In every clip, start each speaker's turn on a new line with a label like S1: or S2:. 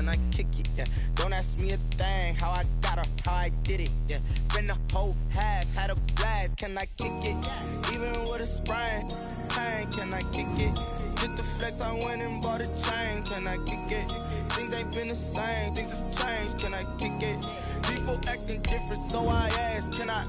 S1: I kick it? Yeah. Don't ask me a thing, how I got her, how I did it. Yeah. Spend the whole half, had a blast, can I kick it? Even with a sprain, pain, can I kick it? Just the flex, I went and bought a chain, can I kick it? Things ain't been the same, things have changed, can I kick it? People acting different, so I ask, can I?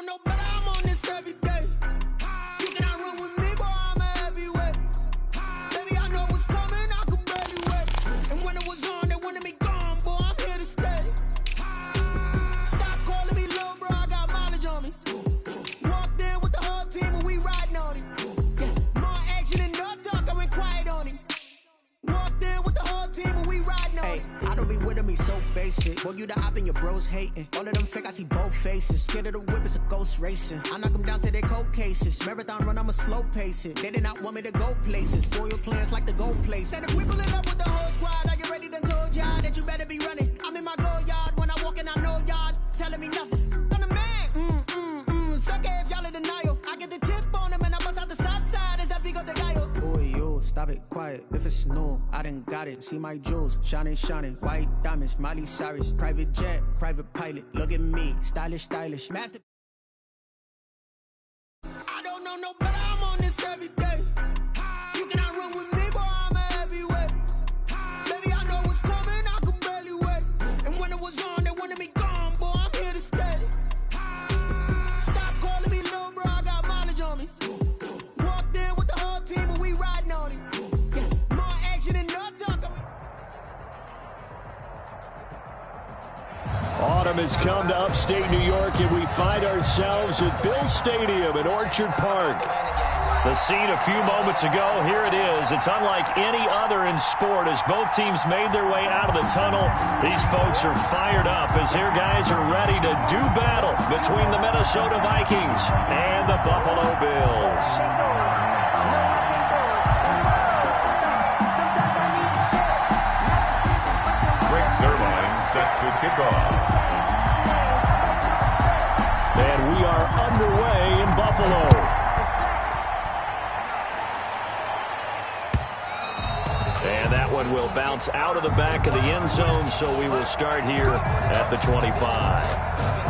S1: No, but I'm on this every day. You cannot run with me, boy, I'm a heavyweight. Baby, I know what's coming, I could barely wait. And when it was on, they wanted me gone, boy, I'm here to stay. Stop calling me little bro, I got mileage on me. Walked in with the whole team and we riding on him. Yeah. More action and no talk, I went quiet on him. Walked in with the whole team and we riding on him.
S2: I don't be with him, he's so basic. Boy, you the op and your bros hating. All of them fake, I see both faces. Scared of the whip, it's a ghost racing. I knock them down to their cold cases. Marathon run, I'ma slow pace it. They did not want me to go places. Foil plans like the gold place. And if we pulling up with the whole squad, are you ready? Done told y'all that you better be running. I'm in my go yard when I walk in, I know y'all telling me nothing. I'm the man. Suck it if y'all in denial. I get the chip on them and I bust out the south side. Is that big of the guy? Boy, yo, stop it, quiet. If it's new, I done got it. See my jewels, shining, shining. White diamonds, Miley Cyrus. Private jet, private pilot. Look at me, stylish, stylish. Master.
S1: I don't know no better, I'm on this every day. You cannot run with me, boy, I'm a heavyweight. Baby, I know what's coming, I could barely wait. And when it was on, they wanted me gone, boy, I'm here to stay. Stop calling me little bro, I got mileage on me. Walked in with the whole team and we riding on him. Yeah. More action and no talk.
S3: Autumn has come to upstate New York, and we find ourselves at Bill Stadium in Orchard Park. The scene a few moments ago, here it is. It's unlike any other in sport as both teams made their way out of the tunnel. These folks are fired up as here guys are ready to do battle between the Minnesota Vikings and the Buffalo Bills.
S4: Set to kick off.
S3: And we are underway in Buffalo. And that one will bounce out of the back of the end zone, so we will start here at the 25.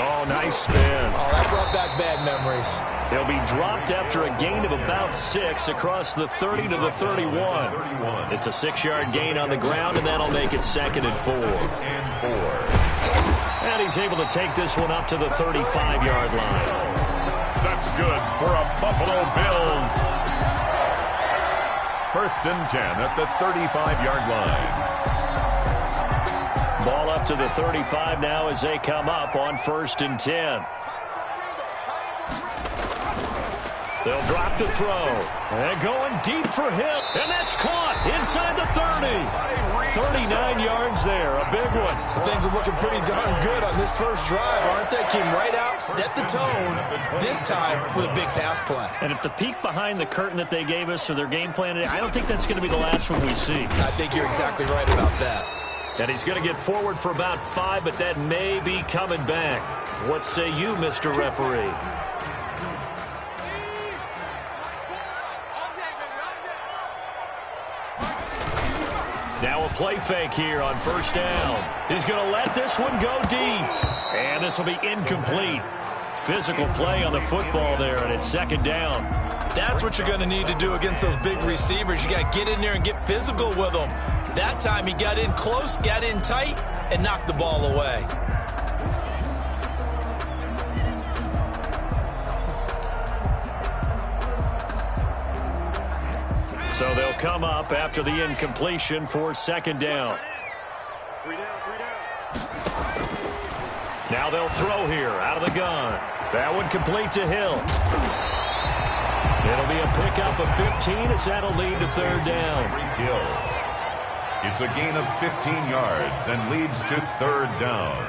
S3: Oh, nice spin.
S5: Oh, that brought back bad memories.
S3: He'll be dropped after a gain of about 6 across the 30 to the 31. It's a 6-yard gain on the ground, and that'll make it 2nd and 4. And he's able to take this one up to the 35-yard line.
S4: That's good for a Buffalo Bills. 1st and 10 at the 35-yard line.
S3: Ball up to the 35 now as they come up on 1st and 10. They'll drop the throw. And going deep for him. And that's caught inside the 30. 39 yards there. A big one.
S5: Things are looking pretty darn good on this first drive, aren't they? Came right out, set the tone, this time with a big pass play.
S3: And if the peek behind the curtain that they gave us or their game plan, I don't think that's going to be the last one we see.
S5: I think you're exactly right about that.
S3: And he's going to get forward for about 5, but that may be coming back. What say you, Mr. Referee? Now a play fake here on 1st down. He's going to let this one go deep. And this will be incomplete. Physical play on the football there, and it's 2nd down.
S5: That's what you're going to need to do against those big receivers. You got to get in there and get physical with them. That time he got in close, got in tight, and knocked the ball away.
S3: So they'll come up after the incompletion for second down. Now they'll throw here out of the gun. That one complete to Hill. It'll be a pickup of 15 as that'll lead to third down.
S4: Hill. It's a gain of 15 yards and leads to third down.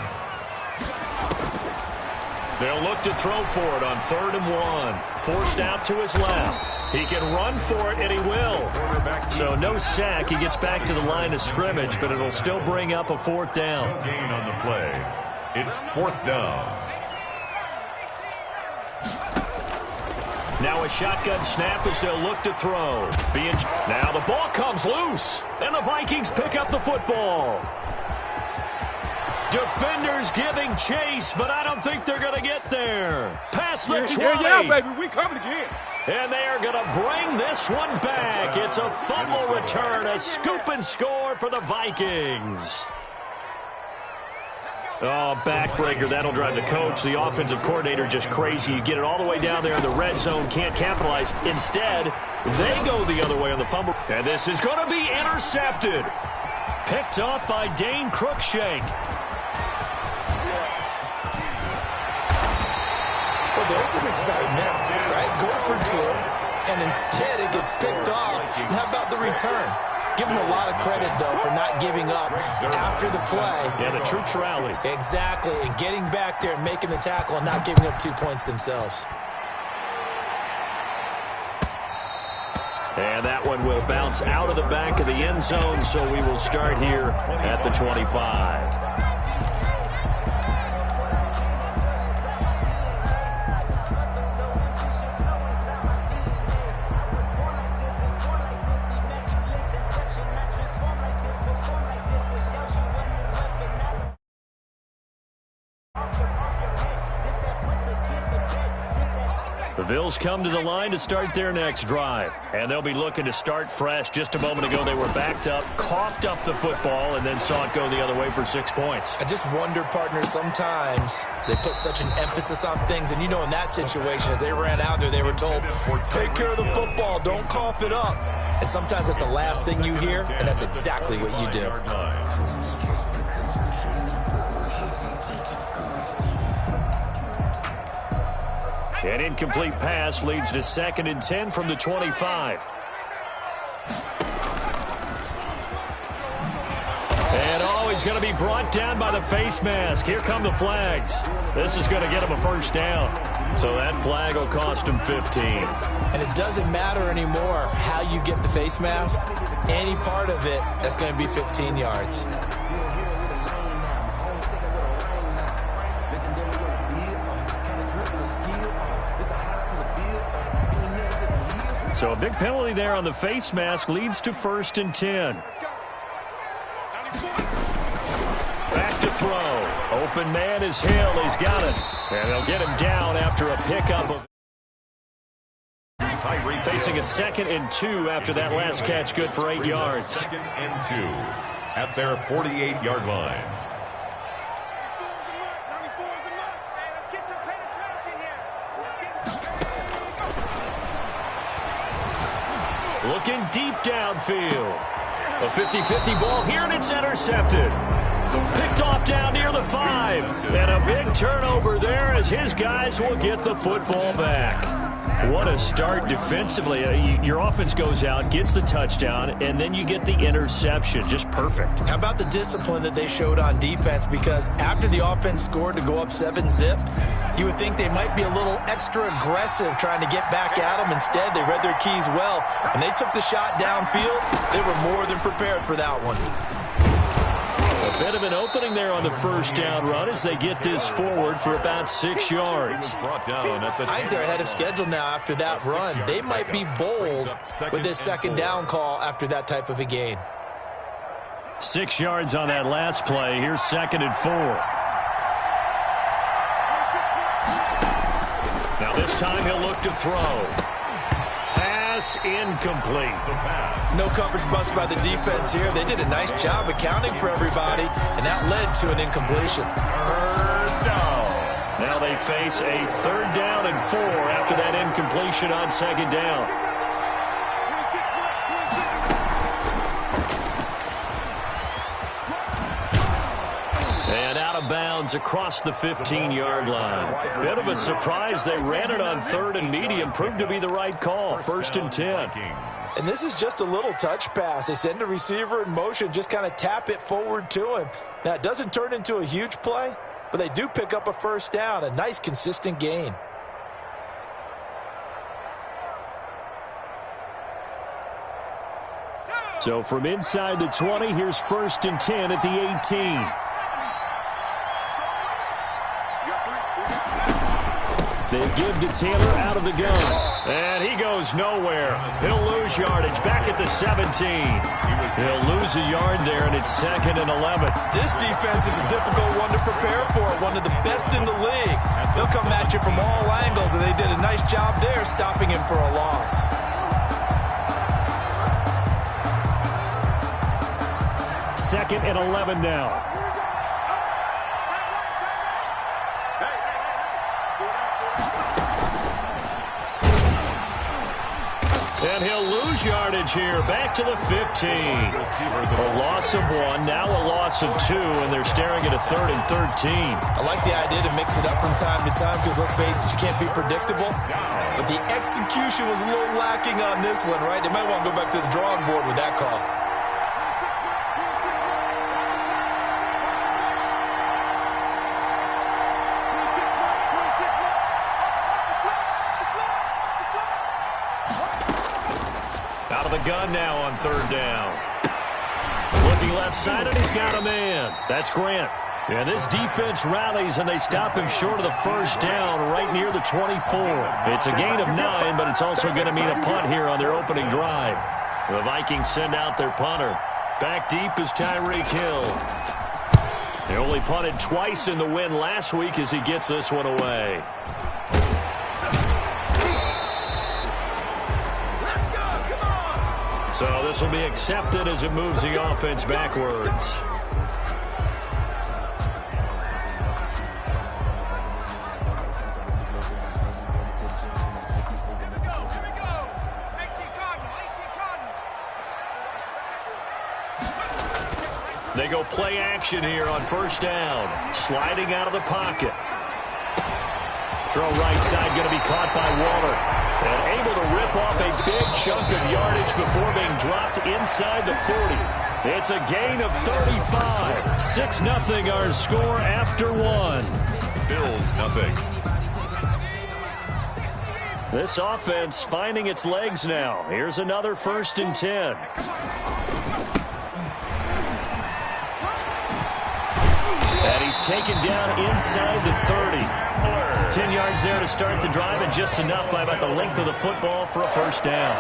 S3: They'll look to throw for it on 3rd and 1. Forced out to his left. He can run for it, and he will. So no sack. He gets back to the line of scrimmage, but it'll still bring up a 4th down.
S4: No gain on the play. It's 4th down.
S3: Now a shotgun snap as they'll look to throw. Now the ball comes loose, and the Vikings pick up the football. Defenders giving chase, but I don't think they're going to get there. Past the 20.
S6: Yeah, baby, we coming again.
S3: And they are going to bring this one back. It's a fumble return, a scoop and score for the Vikings. Oh, backbreaker. That'll drive the coach, the offensive coordinator, just crazy. You get it all the way down there in the red zone, can't capitalize. Instead, they go the other way on the fumble. And this is going to be intercepted. Picked off by Dane Cruikshank.
S5: Well, there's some excitement, right? Go for 2, and instead it gets picked off. And how about the return? Give him a lot of credit, though, for not giving up after the play.
S3: Yeah, the troops rally.
S5: Exactly, and getting back there and making the tackle and not giving up 2 points themselves.
S3: And that one will bounce out of the back of the end zone, so we will start here at the 25. The Bills come to the line to start their next drive. And they'll be looking to start fresh. Just a moment ago, they were backed up, coughed up the football, and then saw it go the other way for 6 points.
S5: I just wonder, partner, sometimes they put such an emphasis on things. And, you know, in that situation, as they ran out there, they were told, take care of the football, don't cough it up. And sometimes that's the last thing you hear, and that's exactly what you do.
S3: An incomplete pass leads to 2nd and 10 from the 25. And he's going to be brought down by the face mask. Here come the flags. This is going to get him a 1st down. So that flag will cost him 15.
S5: And it doesn't matter anymore how you get the face mask. Any part of it, that's going to be 15 yards.
S3: So a big penalty there on the face mask leads to 1st and 10. Back to throw. Open man is Hill. He's got it. And they'll get him down after a pickup of facing a 2nd and 2 after that last catch, good for 8 yards.
S4: 2nd and 2 at their 48-yard line.
S3: Looking deep downfield. A 50-50 ball here, and it's intercepted. Picked off down near the 5. And a big turnover there as his guys will get the football back. What a start defensively. Your offense goes out, gets the touchdown, and then you get the interception. Just perfect.
S5: How about the discipline that they showed on defense? Because after the offense scored to go up 7-zip, you would think they might be a little extra aggressive trying to get back at them. Instead, they read their keys well. When they took the shot downfield, they were more than prepared for that one.
S3: A bit of an opening there on the 1st down run as they get this forward for about 6 yards.
S5: I think they're ahead of schedule now after that run. They might be bold with this 2nd down call after that type of a gain.
S3: 6 yards on that last play. Here's 2nd and 4. Now this time he'll look to throw. Pass incomplete.
S5: No coverage bust by the defense here. They did a nice job accounting for everybody, and that led to an incompletion.
S3: Now they face a 3rd down and 4 after that incompletion on 2nd down. of bounds across the 15-yard line. Bit of a surprise. They ran it on 3rd and medium. Proved to be the right call. 1st and 10.
S5: And this is just a little touch pass. They send the receiver in motion, just kind of tap it forward to him. Now, it doesn't turn into a huge play, but they do pick up a 1st down. A nice, consistent gain.
S3: So from inside the 20, here's 1st and 10 at the 18. They give to Taylor out of the gun. And he goes nowhere. He'll lose yardage back at the 17. He'll lose a yard there, and it's 2nd and 11.
S5: This defense is a difficult one to prepare for, one of the best in the league. They'll come at you from all angles, and they did a nice job there stopping him for a loss.
S3: 2nd and 11 now. And he'll lose yardage here. Back to the 15. A loss of 1, now a loss of 2, and they're staring at a 3rd and 13.
S5: I like the idea to mix it up from time to time because, let's face it, you can't be predictable. But the execution was a little lacking on this one, right? They might want to go back to the drawing board with that call.
S3: Out of the gun now on 3rd down. Looking left side, and he's got a man. That's Grant. And this defense rallies, and they stop him short of the 1st down right near the 24. It's a gain of 9, but it's also going to mean a punt here on their opening drive. The Vikings send out their punter. Back deep is Tyreek Hill. They only punted twice in the win last week as he gets this one away. So this will be accepted as it moves the offense backwards. They go play action here on 1st down. Sliding out of the pocket. Throw right side, going to be caught by Waller. And able to rip off a big chunk of yardage before being dropped inside the 40. It's a gain of 35. 6-0 our score after 1.
S4: Bills nothing.
S3: This offense finding its legs now. Here's another 1st and 10. And he's taken down inside the 30. 10 yards there to start the drive, and just enough by about the length of the football for a 1st down.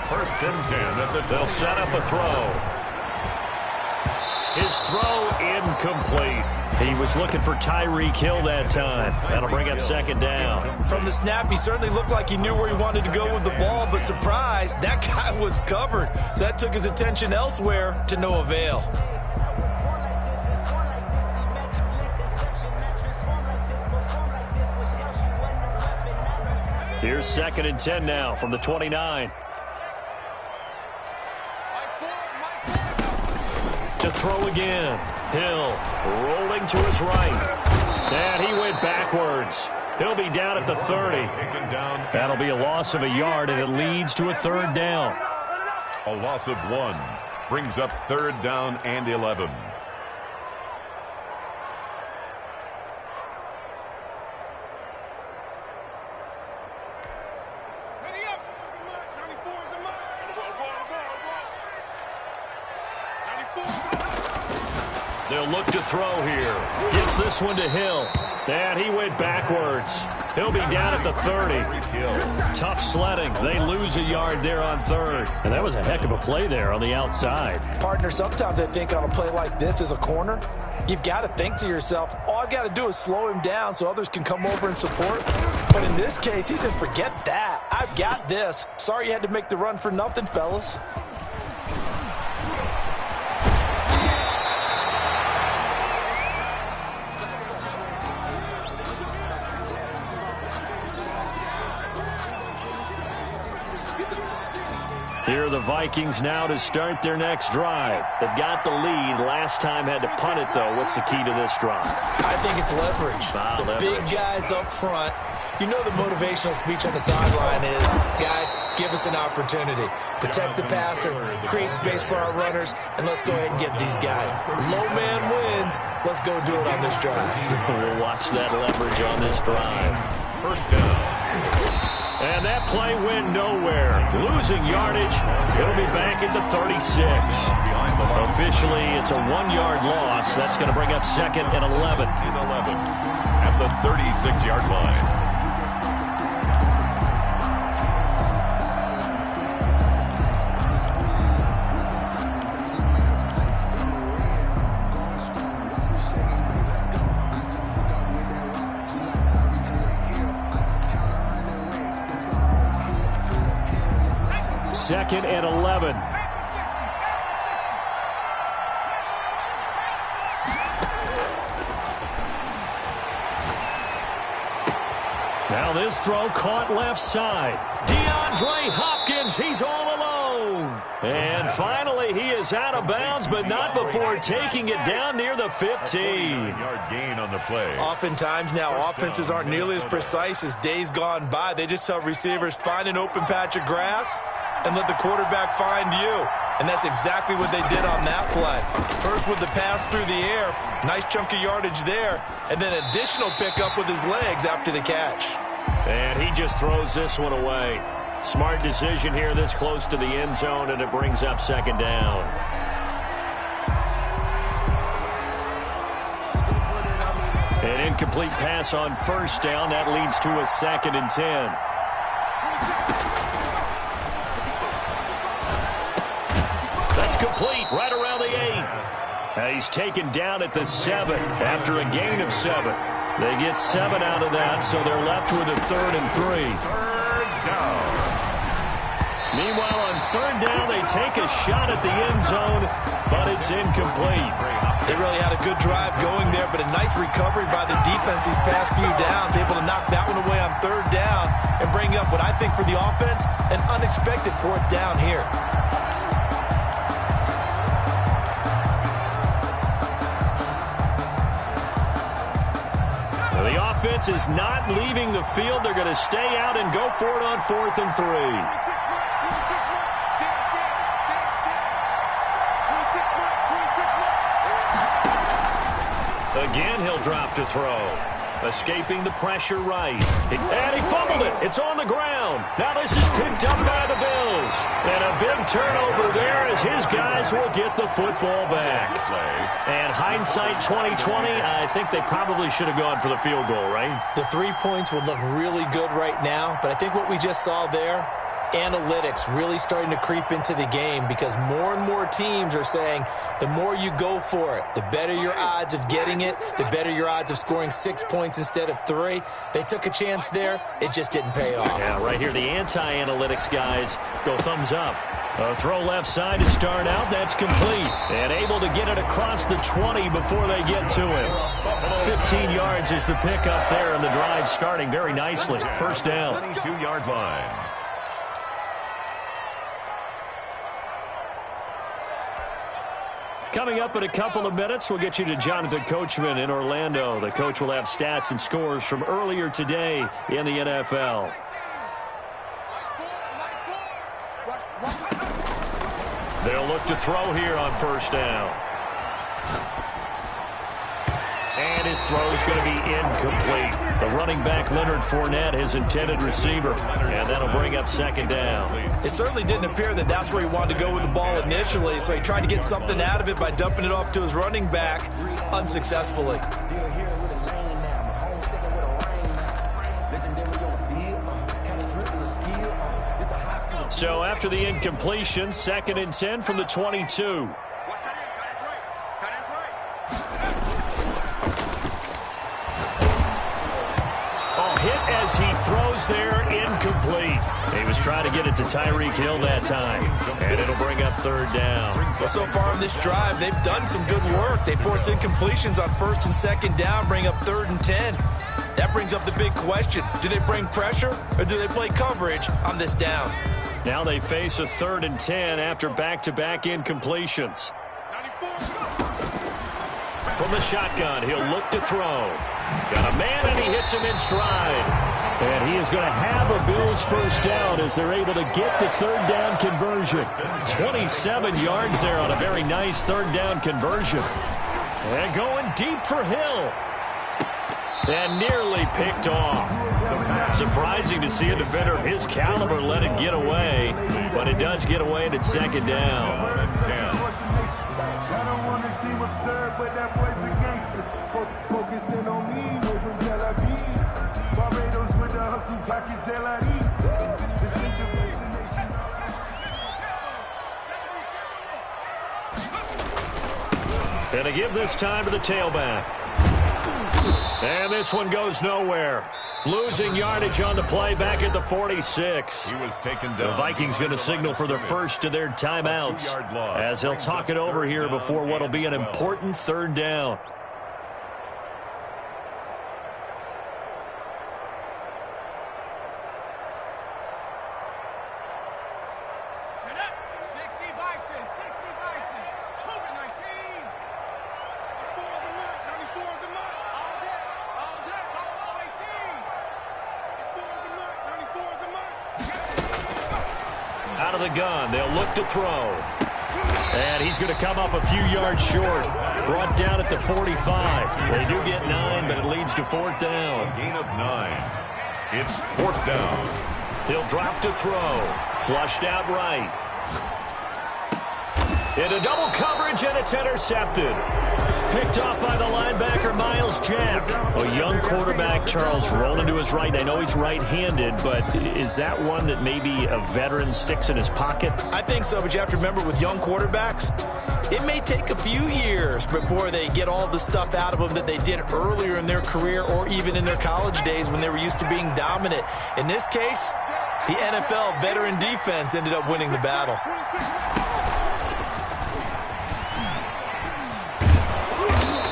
S4: 1st and 10.
S3: They'll set up a throw. His throw incomplete. He was looking for Tyreek Hill that time. That'll bring up 2nd down.
S5: From the snap, he certainly looked like he knew where he wanted to go with the ball, but surprise, that guy was covered. So that took his attention elsewhere to no avail.
S3: Here's 2nd and 10 now from the 29. To throw again. Hill rolling to his right. And he went backwards. He'll be down at the 30. That'll be a loss of a yard, and it leads to a 3rd down.
S4: A loss of 1 brings up 3rd down and 11.
S3: They'll look to throw here. Gets this one to Hill. And he went backwards. He'll be down at the 30. Tough sledding. They lose a yard there on 3rd. And that was a heck of a play there on the outside.
S5: Partner, sometimes I think on a play like this as a corner, you've got to think to yourself, all I've got to do is slow him down so others can come over and support. But in this case, he said, forget that. I've got this. Sorry you had to make the run for nothing, fellas.
S3: Here are the Vikings now to start their next drive. They've got the lead. Last time had to punt it, though. What's the key to this drive?
S5: I think it's leverage. Big guys up front. You know the motivational speech on the sideline is, guys, give us an opportunity. Protect the passer, create space for our runners, and let's go ahead and get these guys. Low man wins. Let's go do it on this drive.
S3: We'll watch that leverage on this drive.
S4: First down.
S3: And that play went nowhere. Losing yardage. He'll be back at the 36. Officially, it's a 1-yard loss. That's going to bring up 2nd and 11.
S4: At the 36-yard line.
S3: Second and 11. Now this throw caught left side. DeAndre Hopkins, he's all alone. And finally he is out of bounds, but not before taking it down near the 15-yard
S4: gain on the play.
S5: Oftentimes now offenses aren't nearly as precise as days gone by. They just tell receivers, find an open patch of grass and let the quarterback find you. And that's exactly what they did on that play. First with the pass through the air, nice chunk of yardage there, and then additional pickup with his legs after the catch.
S3: And he just throws this one away. Smart decision here this close to the end zone, and it brings up 2nd down. An incomplete pass on 1st down. That leads to a 2nd and 10. Complete right around the 8. He's taken down at the 7 after a gain of 7. They get 7 out of that, so they're left with a 3rd and 3.
S4: 3rd down.
S3: Meanwhile, on 3rd down, they take a shot at the end zone, but it's incomplete.
S5: They really had a good drive going there, but a nice recovery by the defense these past few downs, able to knock that one away on 3rd down and bring up what I think for the offense, an unexpected 4th down here.
S3: The offense is not leaving the field. They're going to stay out and go for it on 4th and 3. Again, he'll drop to throw. Escaping the pressure right. And he fumbled it. It's on the ground. Now this is picked up by the Bills. And a big turnover there as his guys will get the football back. And hindsight 2020, I think they probably should have gone for the field goal, right?
S5: The 3 points would look really good right now, but I think what we just saw there, analytics really starting to creep into the game because more and more teams are saying the more you go for it, the better your odds of getting it, the better your odds of scoring 6 points instead of 3. They took a chance there. It just didn't pay off.
S3: Yeah, right here, the anti-analytics guys go thumbs up. A throw left side to start out. That's complete. And able to get it across the 20 before they get to him. 15 yards is the pickup there, and the drive starting very nicely. 1st down.
S4: 22-yard line.
S3: Coming up in a couple of minutes, we'll get you to Jonathan Coachman in Orlando. The coach will have stats and scores from earlier today in the NFL. They'll look to throw here on 1st down. And his throw is going to be incomplete. The running back, Leonard Fournette, his intended receiver. And that'll bring up 2nd down.
S5: It certainly didn't appear that that's where he wanted to go with the ball initially, so he tried to get something out of it by dumping it off to his running back unsuccessfully.
S3: So after the incompletion, 2nd and 10 from the 22. As he throws there, incomplete. He was trying to get it to Tyreek Hill that time. And it'll bring up 3rd down.
S5: Well, so far in this drive, they've done some good work. They force incompletions on 1st and 2nd down, bring up 3rd and 10. That brings up the big question. Do they bring pressure or do they play coverage on this down?
S3: Now they face a 3rd and 10 after back-to-back incompletions. From the shotgun, he'll look to throw. Got a man, and he hits him in stride. And he is going to have a Bills first down as they're able to get the 3rd down conversion. 27 yards there on a very nice 3rd down conversion. And going deep for Hill. And nearly picked off. Surprising to see a defender of his caliber let it get away, but it does get away and it's 2nd down.
S6: I don't want to seem absurd, but that boy's a gangster. Focusing on me, way from Tel Aviv. Barbados with the hustle, pockets LREs. Distinctive destination.
S3: And to give this time to the tailback. And this one goes nowhere. Losing yardage on the play back at the 46.
S4: He was taken down.
S3: The Vikings going to signal for the first of their timeouts as they'll talk it over here before what will be an important 3rd down. Out of the gun, they'll look to throw. And he's going to come up a few yards short. Brought down at the 45. They do get 9, but it leads to 4th down.
S4: Gain of 9. It's 4th down.
S3: He'll drop to throw. Flushed out right. Into double coverage, and it's intercepted. Picked off by the linebacker, Miles Jack. A young quarterback, Charles, rolling to his right. And I know he's right-handed, but is that one that maybe a veteran sticks in his pocket?
S5: I think so, but you have to remember with young quarterbacks, it may take a few years before they get all the stuff out of them that they did earlier in their career or even in their college days when they were used to being dominant. In this case, the NFL veteran defense ended up winning the battle.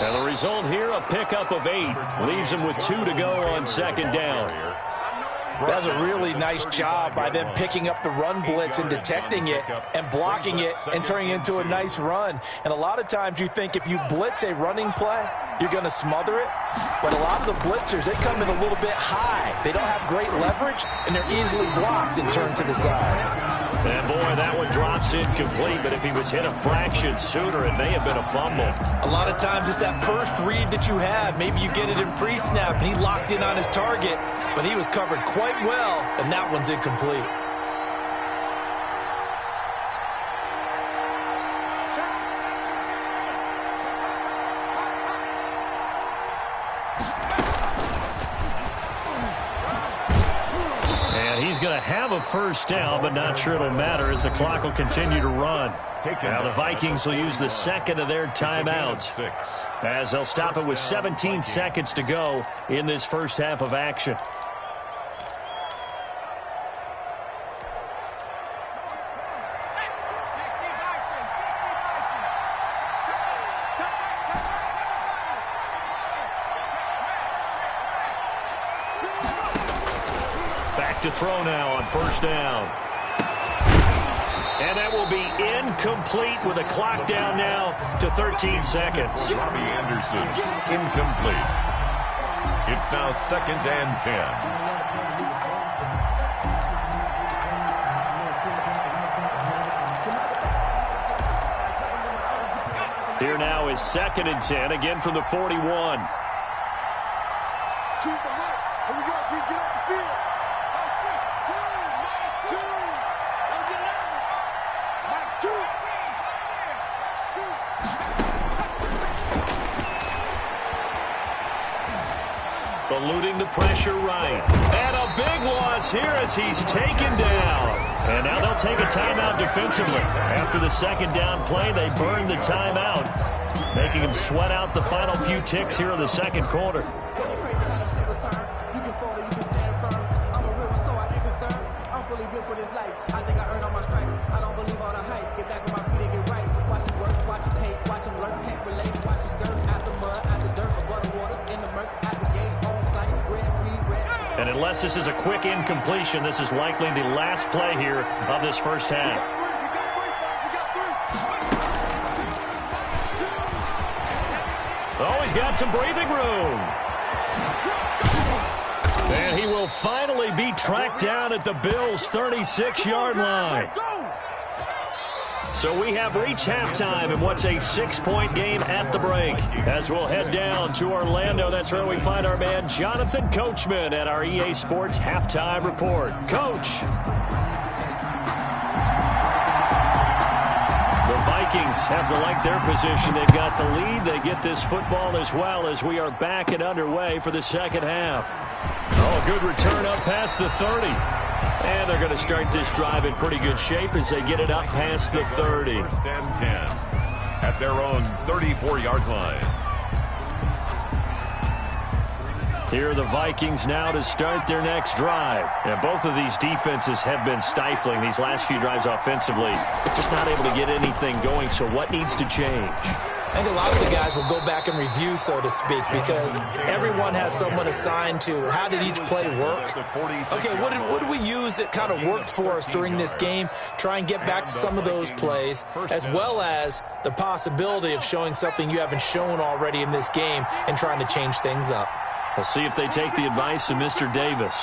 S3: And the result here, a pickup of 8. Leaves him with 2 to go on 2nd down.
S5: That's a really nice job by them picking up the run blitz and detecting it and blocking it and turning it into a nice run. And a lot of times you think if you blitz a running play, you're going to smother it. But a lot of the blitzers, they come in a little bit high. They don't have great leverage, and they're easily blocked and turned to the side.
S3: And boy, that one drops incomplete, but if he was hit a fraction sooner, it may have been a fumble.
S5: A lot of times it's that first read that you have. Maybe you get it in pre-snap, and he locked in on his target, but he was covered quite well, and that one's incomplete.
S3: Going to have a first down, but not sure it'll matter as the clock will continue to run. Now the Vikings will use the 2nd of their timeouts as they'll stop it with 17 seconds to go in this first half of action. To throw now on 1st down. And that will be incomplete with a clock down now to 13 seconds.
S4: Robbie Anderson, incomplete. It's now 2nd and 10.
S3: Here now is 2nd and 10, again from the 41.
S1: Choose the right. Here we go, G. Get off the field.
S3: Eluding the pressure right. And a big loss here as he's taken down. And now they'll take a timeout defensively. After the 2nd down play, they burn the timeout, making him sweat out the final few ticks here in the 2nd quarter.
S7: I think I earned all my stripes. I don't believe all the hype. Get back on my feet and get right. Watch it work, watch it hate, watch him lurk, can't relate. Watch it skirt, out the mud, out the dirt, above the waters, in the murks, out the gate, on site, red, green, red.
S3: And unless this is a quick incompletion, this is likely the last play here of this first half. Oh, he's got some breathing room. And he will finally be tracked down at the Bills' 36-yard line. So we have reached halftime in what's a 6-point game at the break. As we'll head down to Orlando, that's where we find our man Jonathan Coachman at our EA Sports Halftime Report. Coach. The Vikings have to like their position. They've got the lead. They get this football as well as we are back and underway for the second half. Oh, good return up past the 30. And they're going to start this drive in pretty good shape as they get it up past the 30.
S4: First and 10 at their own 34-yard line.
S3: Here are the Vikings now to start their next drive. And both of these defenses have been stifling these last few drives offensively. Just not able to get anything going, so what needs to change?
S5: I think a lot of the guys will go back and review, so to speak, because everyone has someone assigned to how did each play work. Okay, what did we use that kind of worked for us during this game? Try and get back to some of those plays, as well as the possibility of showing something you haven't shown already in this game and trying to change things up.
S3: We'll see if they take the advice of Mr. Davis.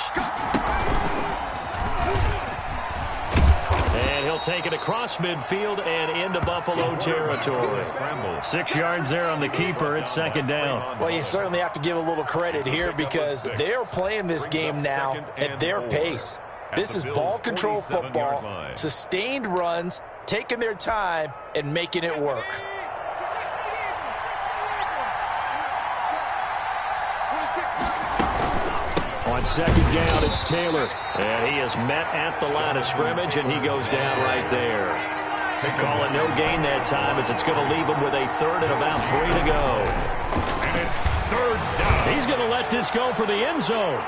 S3: And he'll take it across midfield and into Buffalo territory. 6 yards there on the keeper. It's second down.
S5: Well, you certainly have to give a little credit here because they're playing this game now at their pace. This is ball control football, sustained runs, taking their time, and making it work.
S3: On second down, it's Taylor. And he is met at the line of scrimmage, and he goes down right there. Call it no gain that time as it's going to leave him with a third and about 3 to go.
S4: And it's third down.
S3: He's going to let this go for the end zone.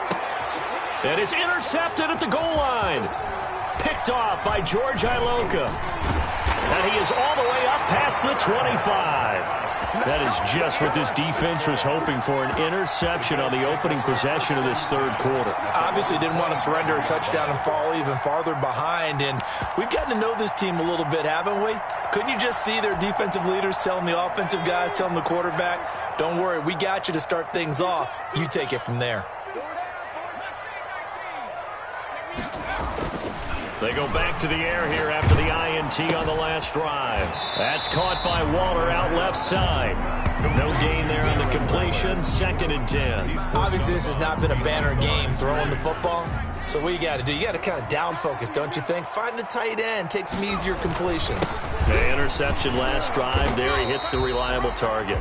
S3: And it's intercepted at the goal line. Picked off by George Iloka. And he is all the way up past the 25. That is just what this defense was hoping for, an interception on the opening possession of this third quarter.
S5: Obviously didn't want to surrender a touchdown and fall even farther behind, and we've gotten to know this team a little bit, haven't we? Couldn't you just see their defensive leaders telling the offensive guys, telling the quarterback, don't worry, we got you to start things off. You take it from there.
S3: They go back to the air here after the INT on the last drive. That's caught by Waller out left side. No gain there on the completion. Second and 10.
S5: Obviously, this has not been a banner game throwing the football. So what you got to do, you got to kind of down focus, don't you think? Find the tight end, take some easier completions.
S3: The interception last drive. There he hits the reliable target.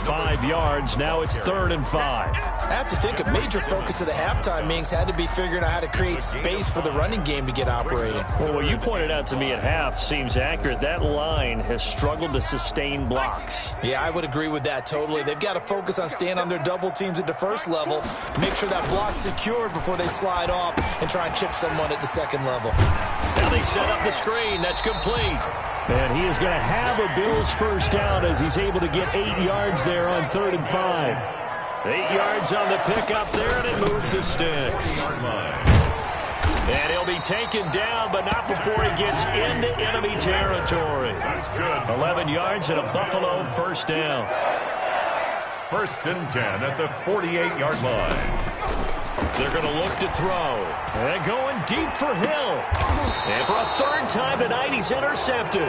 S3: 5 yards. Now it's 3rd and 5.
S5: I have to think a major focus of the halftime meetings had to be figuring out how to create space for the running game to get operating.
S3: Well, what you pointed out to me at half seems accurate. That line has struggled to sustain blocks.
S5: Yeah, I would agree with that totally. They've got to focus on staying on their double teams at the first level, make sure that block's secured before they slide off and try and chip someone at the second level.
S3: Now they set up the screen. That's complete. And he is going to have a Bills first down as he's able to get 8 yards there on 3rd and 5. 8 yards on the pickup there, and it moves the sticks. And he'll be taken down, but not before he gets into enemy territory. 11 yards and a Buffalo first down.
S4: 1st and 10 at the 48-yard line.
S3: They're going to look to throw. And going deep for Hill. And for a 3rd time tonight, he's intercepted.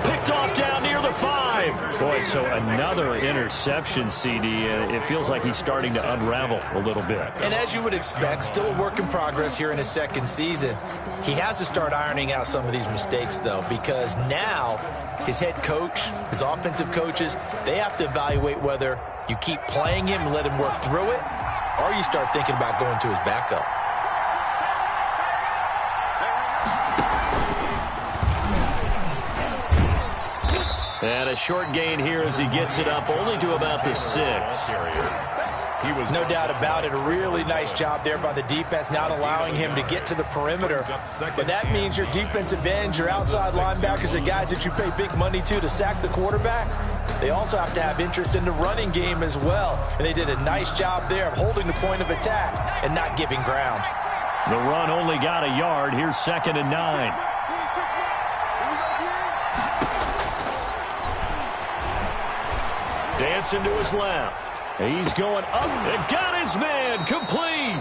S3: Picked off down near the 5. Boy, so another interception, CD, and it feels like he's starting to unravel a little bit.
S5: And as you would expect, still a work in progress here in his 2nd season. He has to start ironing out some of these mistakes, though, because now his head coach, his offensive coaches, they have to evaluate whether you keep playing him and let him work through it, or you start thinking about going to his backup.
S3: And a short gain here as he gets it up only to about the 6.
S5: No doubt about it. A really nice job there by the defense, not allowing him to get to the perimeter. But that means your defensive ends, your outside linebackers, the guys that you pay big money to sack the quarterback, They also have to have interest in the running game as well. And they did a nice job there of holding the point of attack and not giving ground.
S3: The run only got a yard. Here's 2nd and 9. Dancing to his left. He's going up and got his man complete.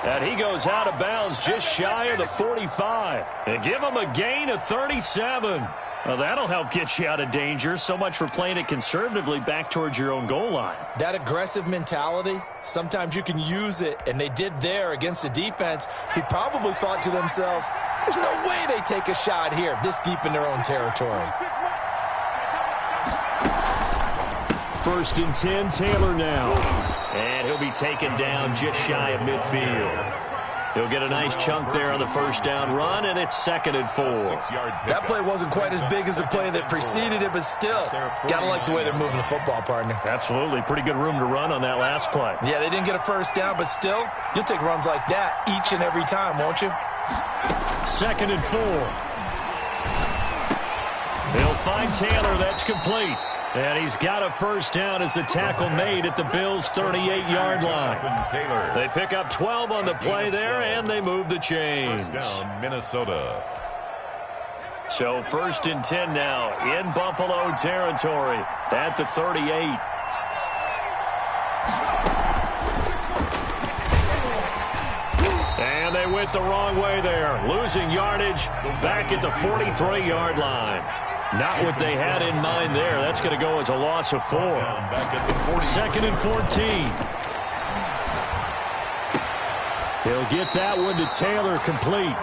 S3: And he goes out of bounds just shy of the 45. And give him a gain of 37. Well, that'll help get you out of danger. So much for playing it conservatively back towards your own goal line.
S5: That aggressive mentality, sometimes you can use it, and they did there against a defense who probably thought to themselves, there's no way they take a shot here this deep in their own territory.
S3: 1st and 10, Taylor now. And he'll be taken down just shy of midfield. He'll get a nice chunk there on the 1st down run, and it's 2nd and 4.
S5: That play wasn't quite as big as the play that preceded it, but still, got to like the way they're moving the football, partner.
S3: Absolutely. Pretty good room to run on that last play.
S5: Yeah, they didn't get a 1st down, but still, you'll take runs like that each and every time, won't you?
S3: 2nd and 4. They'll find Taylor. That's complete. And he's got a 1st down as the tackle made at the Bills' 38-yard line. They pick up 12 on the play there, and they move the chains.
S4: 1st down, Minnesota.
S3: So 1st and 10 now in Buffalo territory at the 38. And they went the wrong way there, losing yardage back at the 43-yard line. Not what they had in mind there. That's going to go as a loss of 4. 2nd and 14. He'll get that one to Taylor complete.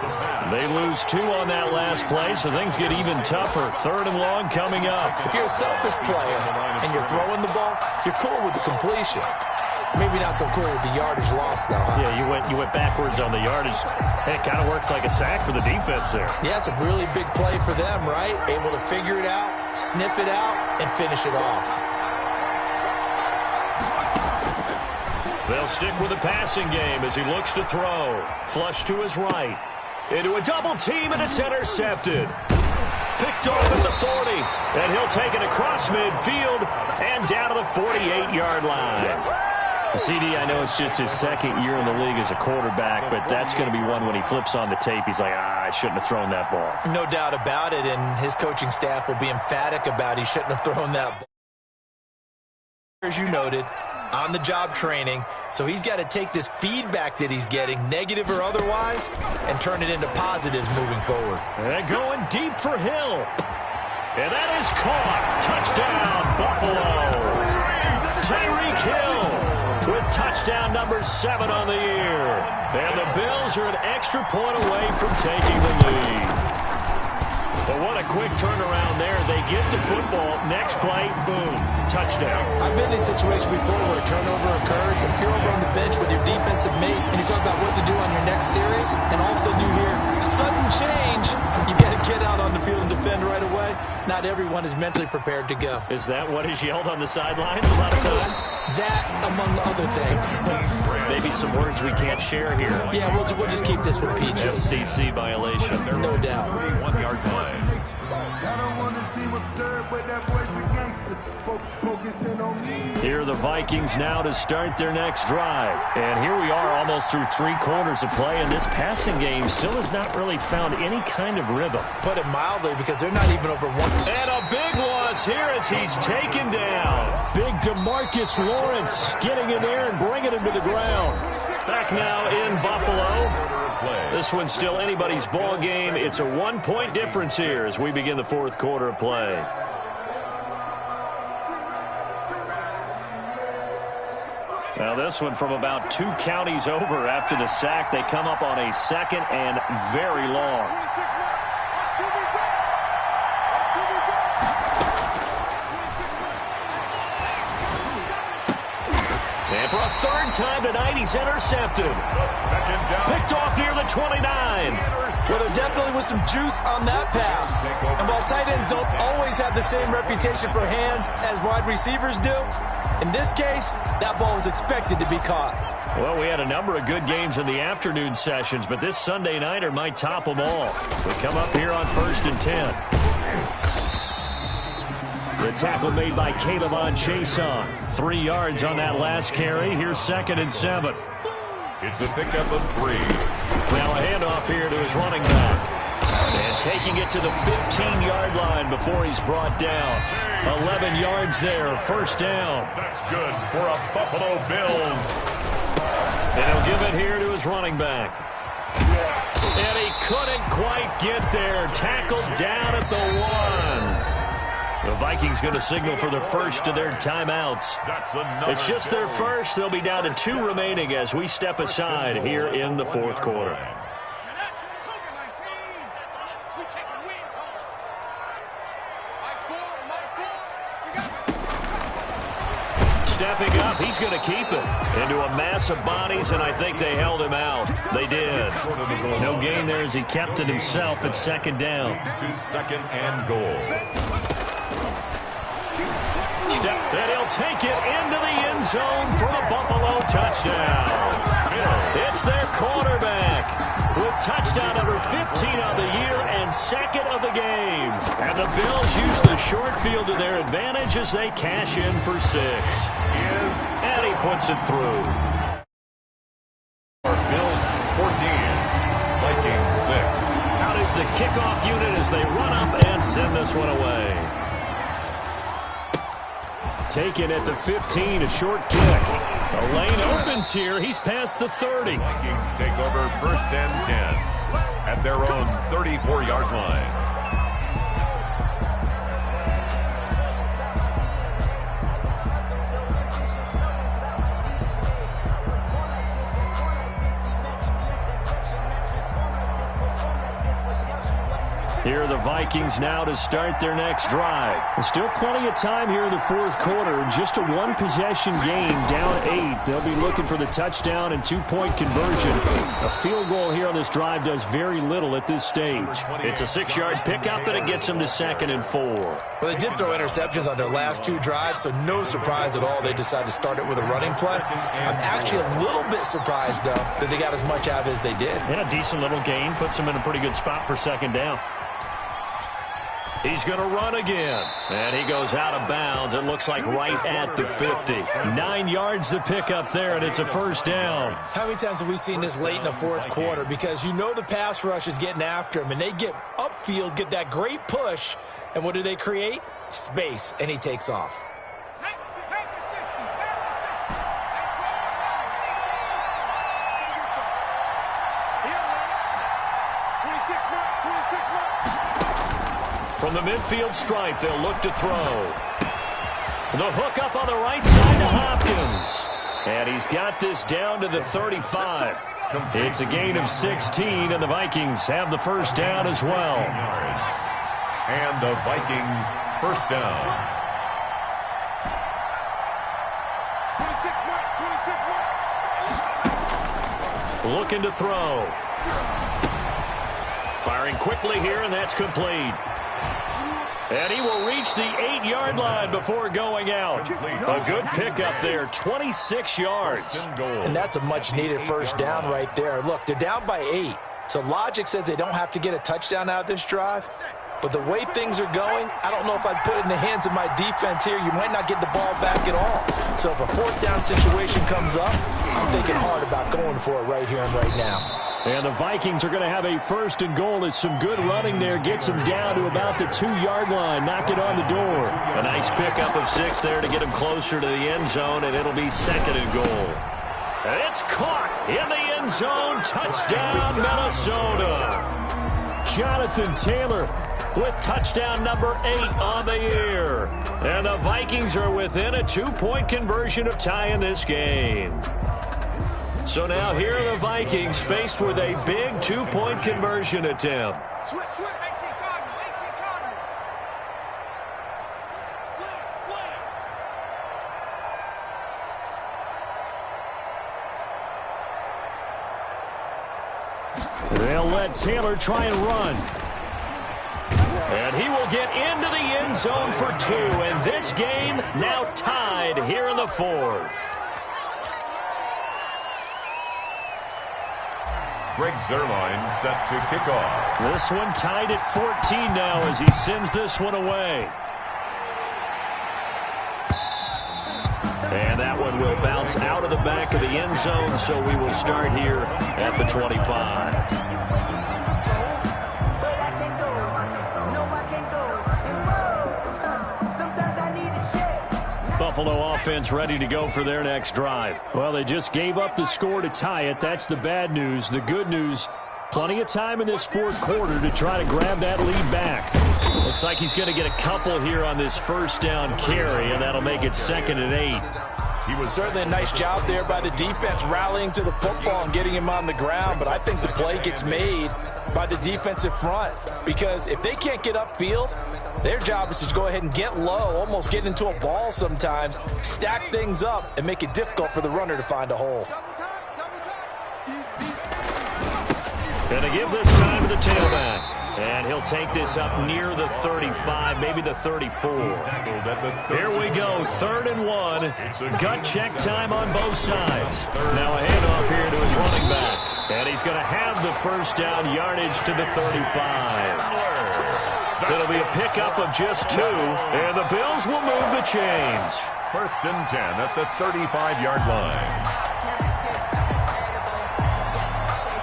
S3: They lose 2 on that last play, so things get even tougher. 3rd and long coming up.
S5: If you're a selfish player and you're throwing the ball, you're cool with the completion. Maybe not so cool with the yardage loss, though, huh?
S3: Yeah, you went backwards on the yardage. It kind of works like a sack for the defense there.
S5: Yeah, it's a really big play for them, right? Able to figure it out, sniff it out, and finish it off.
S3: They'll stick with the passing game as he looks to throw. Flush to his right. Into a double team, and it's intercepted. Picked off at the 40, and he'll take it across midfield and down to the 48-yard line. CD, I know it's just his 2nd year in the league as a quarterback, but that's going to be one when he flips on the tape, he's like, I shouldn't have thrown that ball.
S5: No doubt about it, and his coaching staff will be emphatic about he shouldn't have thrown that ball. As you noted, on-the-job training, so he's got to take this feedback that he's getting, negative or otherwise, and turn it into positives moving forward.
S3: And going deep for Hill. And that is caught. Touchdown, Buffalo. Tyreek Hill with touchdown number 7 on the year. And the Bills are an extra point away from taking the lead. But what a quick turnaround there. They get the football. Next play, boom, touchdown.
S5: I've been in a situation before where a turnover occurs, and if you're over on the bench with your defensive mate, and you talk about what to do on your next series, and all of a sudden you hear sudden change, you got to get out on the field and defend right away. Not everyone is mentally prepared to go.
S3: Is that what is yelled on the sidelines a lot of times?
S5: That, among other things.
S3: Maybe some words we can't share here.
S5: Yeah, we'll just keep this with PJ.
S3: FCC violation.
S5: No doubt.
S4: 1-yard line.
S3: Here are the Vikings now to start their next drive. And here we are almost through 3 quarters of play, and this passing game still has not really found any kind of rhythm.
S5: Put it mildly, because they're not even over 1.
S3: And a big loss here as he's taken down. Big DeMarcus Lawrence getting in there and bringing him to the ground. Back now in Buffalo. This one's still anybody's ball game. It's a 1-point difference here as we begin the 4th quarter of play. Now this one from about 2 counties over after the sack. They come up on a 2nd and very long. And for a 3rd time tonight, he's intercepted. Picked off near the 29.
S5: Well, there definitely was some juice on that pass. And while tight ends don't always have the same reputation for hands as wide receivers do, in this case, that ball was expected to be caught.
S3: Well, we had a number of good games in the afternoon sessions, but this Sunday nighter might top them all. We come up here on 1st and 10. The tackle made by Caleb on Chason. 3 yards on that last carry. Here's 2nd and 7.
S4: It's a pickup of 3.
S3: Now a handoff here to his running back. And taking it to the 15-yard line before he's brought down. 11 yards there, 1st down.
S4: That's good for a Buffalo Bills.
S3: And he'll give it here to his running back. And he couldn't quite get there. Tackled down at the 1. The Vikings going to signal for the first of their timeouts. It's just their first. They'll be down to 2 remaining as we step aside here in the 4th quarter. Stepping up, he's going to keep it into a mass of bodies, and I think they held him out. They did. No gain there as he kept it himself at 2nd down.
S4: To 2nd and goal.
S3: And he'll take it into the end zone for the Buffalo touchdown. It's their quarterback with touchdown number 15 of the year and 2nd of the game. And the Bills use the short field to their advantage as they cash in for 6. And he puts it through.
S4: Bills 14, Vikings 6.
S3: Out is the kickoff unit as they run up and send this one away. Taken at the 15, a short kick. The lane opens here. He's past the 30.
S4: Vikings take over 1st and 10 at their own 34-yard line.
S3: Here are the Vikings now to start their next drive. There's still plenty of time here in the 4th quarter. Just a 1-possession game, down 8. They'll be looking for the touchdown and 2-point conversion. A field goal here on this drive does very little at this stage. It's a 6-yard pickup, and it gets them to 2nd and 4.
S5: Well, they did throw interceptions on their last 2 drives, so no surprise at all they decided to start it with a running play. I'm actually a little bit surprised, though, that they got as much out of it as they did.
S3: And a decent little gain puts them in a pretty good spot for 2nd down. He's going to run again. And he goes out of bounds. It looks like right at the 50. 9 yards to pick up there, and it's a 1st down.
S5: How many times have we seen this late in the 4th quarter? Because you know the pass rush is getting after him, and they get upfield, get that great push, and what do they create? Space, and he takes off.
S3: From the midfield stripe, they'll look to throw. The hook up on the right side to Hopkins. And he's got this down to the 35. It's a gain of 16, and the Vikings have the 1st down as well.
S4: And the Vikings 1st down.
S3: 26, looking to throw. Firing quickly here, and that's complete. And he will reach the 8-yard line before going out. A good pickup there, 26 yards.
S5: And that's a much-needed 1st down right there. Look, they're down by 8. So logic says they don't have to get a touchdown out of this drive. But the way things are going, I don't know if I'd put it in the hands of my defense here. You might not get the ball back at all. So if a 4th down situation comes up, I'm thinking hard about going for it right here and right now.
S3: And the Vikings are going to have a 1st and goal as some good running there gets them down to about the 2-yard line. Knock it on the door. A nice pickup of 6 there to get them closer to the end zone, and it'll be 2nd and goal. And it's caught in the end zone. Touchdown, Minnesota. Jonathan Taylor with touchdown number 8 on the year. And the Vikings are within a 2-point conversion of tying this game. So now here are the Vikings faced with a big 2-point conversion attempt. They'll let Taylor try and run. And he will get into the end zone for 2. And this game now tied here in the 4th.
S4: Greg Zuerlein set to kick off.
S3: This one tied at 14 now as he sends this one away. one will bounce out of the back of the end zone, so we will start here at the 25. Buffalo offense ready to go for their next drive. Well, they just gave up the score to tie it. That's the bad news. The good news, plenty of time in this fourth quarter to try to grab that lead back. Looks like he's going to get a couple here on this first down carry, and that'll make it 2nd and 8.
S5: He was certainly a nice job there by the defense rallying to the football and getting him on the ground, but I think the play gets made by the defensive front because if they can't get upfield, their job is to go ahead and get low, almost get into a ball sometimes, stack things up, and make it difficult for the runner to find a hole.
S3: Going to give this time to the tailback. And he'll take this up near the 35, maybe the 34. Here we go, 3rd and 1. Gut check time on both sides. Now a handoff here to his running back. And he's going to have the first down yardage to the 35. It'll be a pickup of just 2, and the Bills will move the chains.
S4: 1st and 10 at the 35-yard line.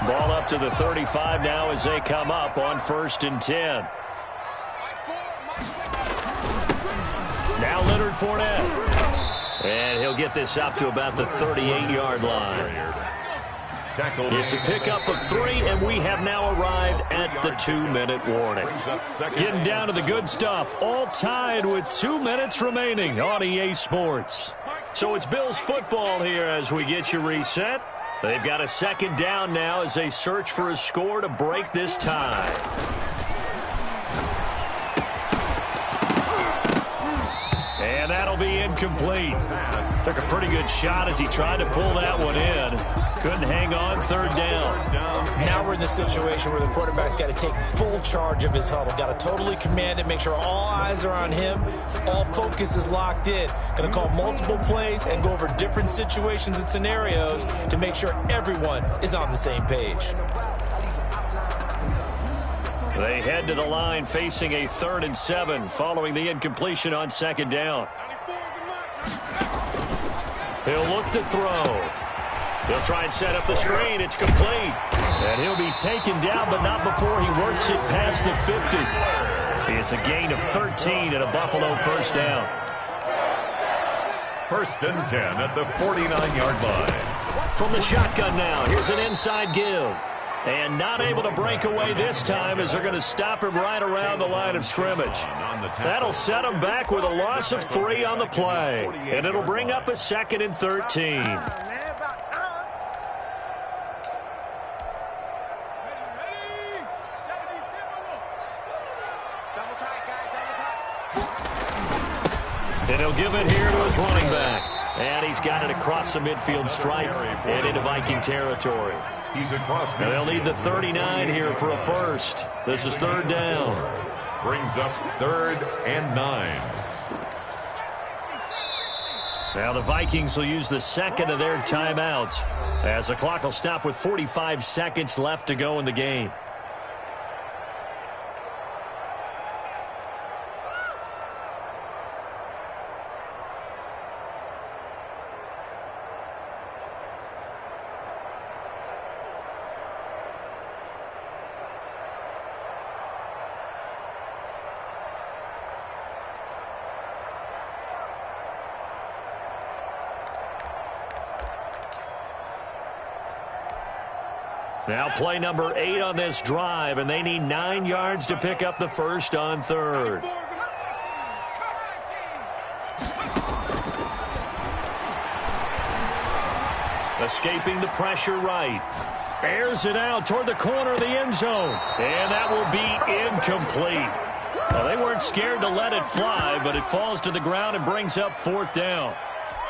S3: Ball up to the 35 now as they come up on 1st and 10. Now Leonard Fournette. And he'll get this up to about the 38-yard line. It's a pickup of 3, and we have now arrived at the 2-minute warning. Getting down to the good stuff, all tied with 2 minutes remaining on EA Sports. So it's Bills football here as we get you reset. They've got a 2nd down now as they search for a score to break this tie. And that'll be incomplete. Took a pretty good shot as he tried to pull that one in. Couldn't hang on, 3rd down.
S5: Now we're in the situation where the quarterback's got to take full charge of his huddle. Got to totally command it, make sure all eyes are on him. All focus is locked in. Going to call multiple plays and go over different situations and scenarios to make sure everyone is on the same page.
S3: They head to the line facing a 3rd and 7 following the incompletion on 2nd down. He'll look to throw. He'll try and set up the screen. It's complete. And he'll be taken down, but not before he works it past the 50. It's a gain of 13 and a Buffalo 1st down.
S4: 1st and 10 at the 49-yard line.
S3: From the shotgun now, here's an inside give. And not able to break away this time as they're going to stop him right around the line of scrimmage. That'll set him back with a loss of 3 on the play. And it'll bring up a 2nd and 13. And he'll give it here to his running back. And he's got it across the midfield stripe and into Viking territory.
S4: He's across.
S3: And they'll need the 39 here for a first. This is 3rd down.
S4: Brings up 3rd and 9.
S3: Now the Vikings will use the 2nd of their timeouts as the clock will stop with 45 seconds left to go in the game. Now play number 8 on this drive, and they need 9 yards to pick up the first on 3rd. Escaping the pressure right. Airs it out toward the corner of the end zone. And that will be incomplete. Well, they weren't scared to let it fly, but it falls to the ground and brings up 4th down.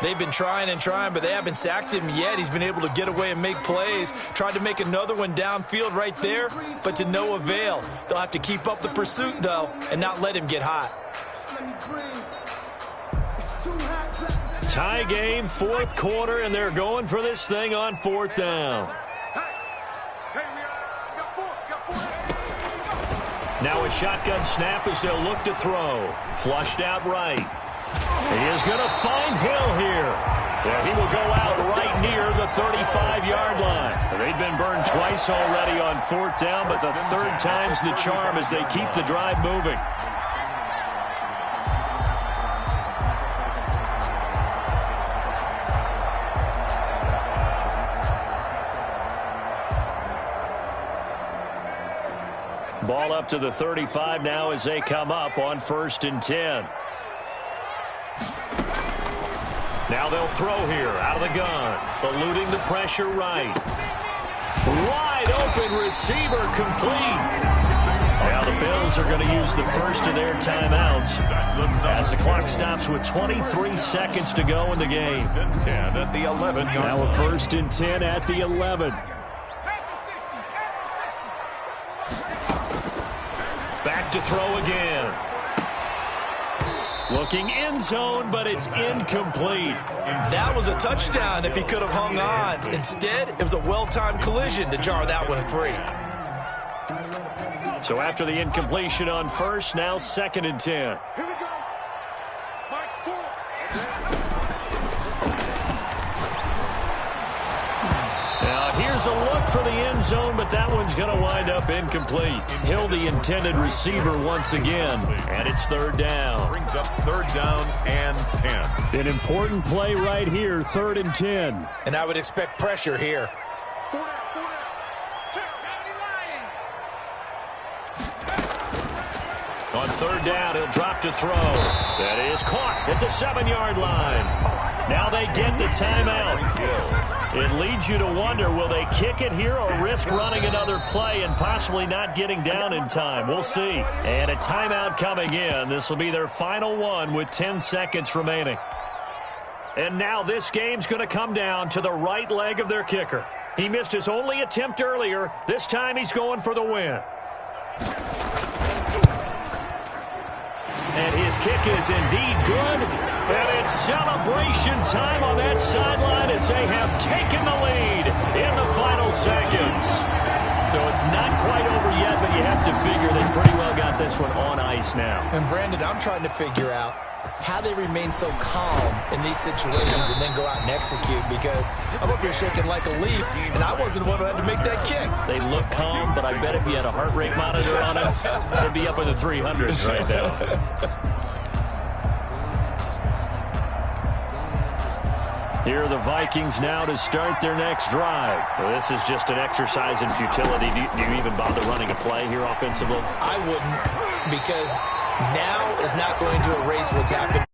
S5: They've been trying and trying, but they haven't sacked him yet. He's been able to get away and make plays. Tried to make another one downfield right there, but to no avail. They'll have to keep up the pursuit, though, and not let him get hot.
S3: Tie game, 4th quarter, and they're going for this thing on 4th down. Now a shotgun snap as they'll look to throw. Flushed out right. He is going to find Hill here. Yeah, he will go out right near the 35-yard line. They've been burned twice already on 4th down, but the third time's the charm as they keep the drive moving. Ball up to the 35 now as they come up on 1st and 10. Now they'll throw here out of the gun. Eluding the pressure right. Wide open receiver complete. Now the Bills are going to use the first of their timeouts as the clock stops with 23 seconds to go in the game.
S4: 10 at the 11.
S3: Now a 1st and 10 at the 11. Back to throw again. Looking end zone, but it's incomplete.
S5: That was a touchdown if he could have hung on. Instead, it was a well-timed collision to jar that one free.
S3: So after the incompletion on 1st, now 2nd and 10. Here's a look for the end zone, but that one's going to wind up incomplete. Hill, the intended receiver once again, and it's 3rd down.
S4: Brings up 3rd down and 10.
S3: An important play right here, 3rd and 10.
S5: And I would expect pressure here.
S3: On 3rd down, he'll drop to throw. That is caught at the 7-yard line. Now they get the timeout. It leads you to wonder, will they kick it here or risk running another play and possibly not getting down in time? We'll see. And a timeout coming in. This will be their final one with 10 seconds remaining. And now this game's going to come down to the right leg of their kicker. He missed his only attempt earlier. This time he's going for the win. And his kick is indeed good. And it's celebration time on that sideline as they have taken the lead in the final seconds. So it's not quite over yet, but you have to figure they pretty well got this one on ice now.
S5: And Brandon, I'm trying to figure out how they remain so calm in these situations and then go out and execute, because I'm up here shaking like a leaf, and I wasn't the one who had to make that kick.
S3: They look calm, but I bet if you had a heart rate monitor on it, they'd be up in the 300s right now. Here are the Vikings now to start their next drive. Well, this is just an exercise in futility. Do you even bother running a play here offensively?
S5: I wouldn't, because now is not going to erase what's happened.